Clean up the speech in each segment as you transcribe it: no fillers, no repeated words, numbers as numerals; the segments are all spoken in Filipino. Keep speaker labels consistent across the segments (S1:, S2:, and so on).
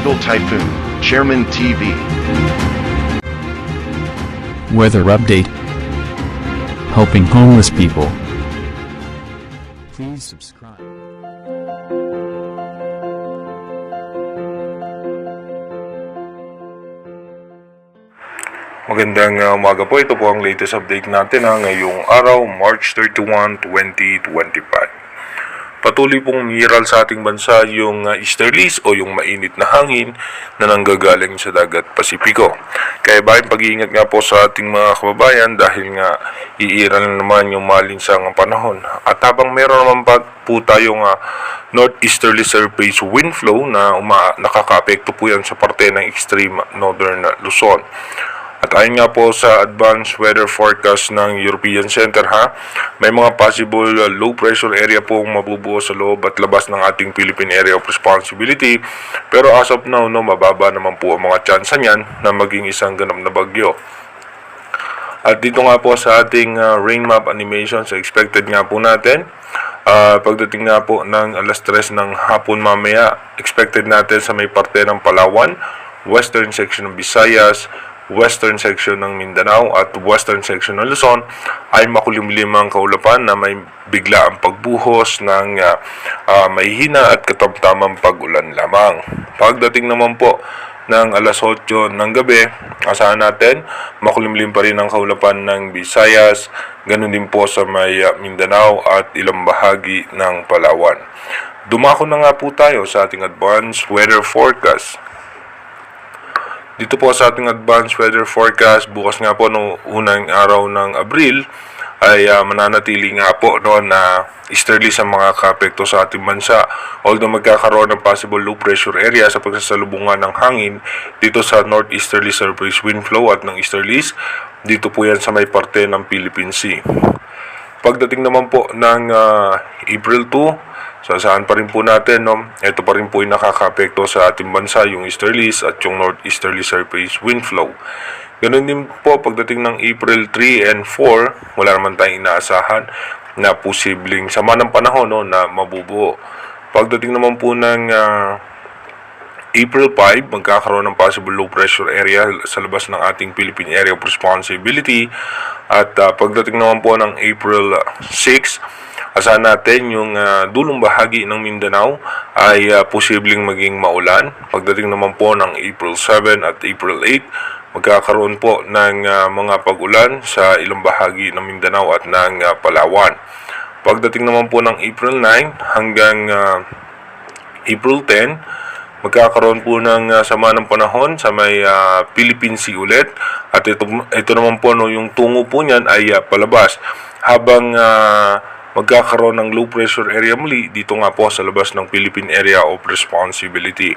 S1: Tropical Typhoon, Chairman TV.
S2: Weather update. Helping homeless people. Please subscribe.
S3: Magandang umaga po. Ito po ang latest update natin ngayong araw, March 31, 2025. Patuloy pong umiiral sa ating bansa yung easterlies o yung mainit na hangin na nanggagaling sa dagat Pasipiko. Kaya bayan pag-iingat nga po sa ating mga kababayan dahil nga iiral na naman yung malinsangang panahon. At habang meron naman po tayong northeasterly surface wind flow na nakaka-apekto po yan sa parte ng extreme northern Luzon. At ayon nga po sa advanced weather forecast ng European Center may mga possible low pressure area pong mabubuo sa loob at labas ng ating Philippine Area of Responsibility. Pero as of now, mababa naman po ang mga tsansa niyan na maging isang ganap na bagyo. At dito nga po sa ating rain map animation, sa expected nga po natin, pagdating nga po ng alas 3 ng hapon mamaya, expected natin sa may parte ng Palawan, western section ng Visayas, western section ng Mindanao at western section ng Luzon ay makulimlimang kaulapan na may biglaang pagbuhos ng mahihina at katamtamang pag-ulan lamang. Pagdating naman po ng alas 8 ng gabi, asahan natin makulimlim pa rin ang kaulapan ng Visayas, ganun din po sa may Mindanao at ilang bahagi ng Palawan. Dumako na nga po tayo sa ating advanced weather forecast. Dito po sa ating advanced weather forecast, bukas nga po noong unang araw ng Abril ay mananatili nga po na easterly sa mga kaapekto sa ating bansa. Although magkakaroon ng possible low pressure area sa pagsasalubungan ng hangin dito sa northeasterly surface wind flow at ng easterlies, dito po yan sa may parte ng Philippine Sea. Pagdating naman po ng April 2, saan pa rin po natin, ito pa rin po yung nakaka-apekto sa ating bansa, yung easterlies at yung northeasterly surface wind flow. Ganun din po pagdating ng April 3 and 4, wala naman tayong inaasahan na posibleng sama ng panahon na mabubuo. Pagdating naman po ng April 5, magkakaroon ng possible low pressure area sa labas ng ating Philippine Area of Responsibility. At pagdating naman po ng April 6, asahan natin yung dulong bahagi ng Mindanao ay posibleng maging maulan. Pagdating naman po ng April 7 at April 8, magkakaroon po ng mga pag-ulan sa ilang bahagi ng Mindanao at ng Palawan. Pagdating naman po ng April 9 hanggang April 10, magkakaroon po ng sama ng panahon sa may Philippine Sea ulit. At ito naman po, yung tungo po niyan ay palabas. Habang magkakaroon ng low pressure area muli dito nga po sa labas ng Philippine Area of Responsibility.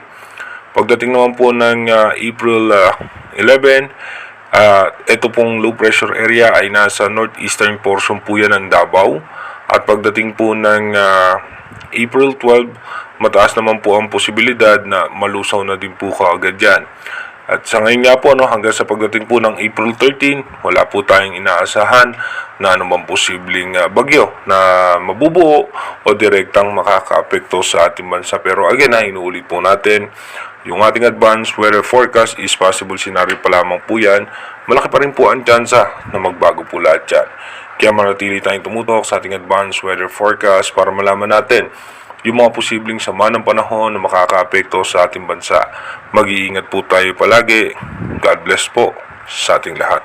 S3: Pagdating naman po ng April 11, ito pong low pressure area ay nasa northeastern portion po yan ng Davao. At pagdating po ng April 12, mataas naman po ang posibilidad na malusaw na din po kaagad yan. At sa ngayon nga po, hanggang sa pagdating po ng April 13, wala po tayong inaasahan na anumang posibleng bagyo na mabubuo o direktang makaka-apekto sa ating bansa. Pero again, inuulit po natin, yung ating advanced weather forecast is possible scenario pa lamang po yan. Malaki pa rin po ang tsansa na magbago po lahat yan. Kaya manatili tayong tumutok sa ating advanced weather forecast para malaman natin yung mga posibleng sama ng panahon na makaka-apekto sa ating bansa. Mag-iingat po tayo palagi. God bless po sa ating lahat.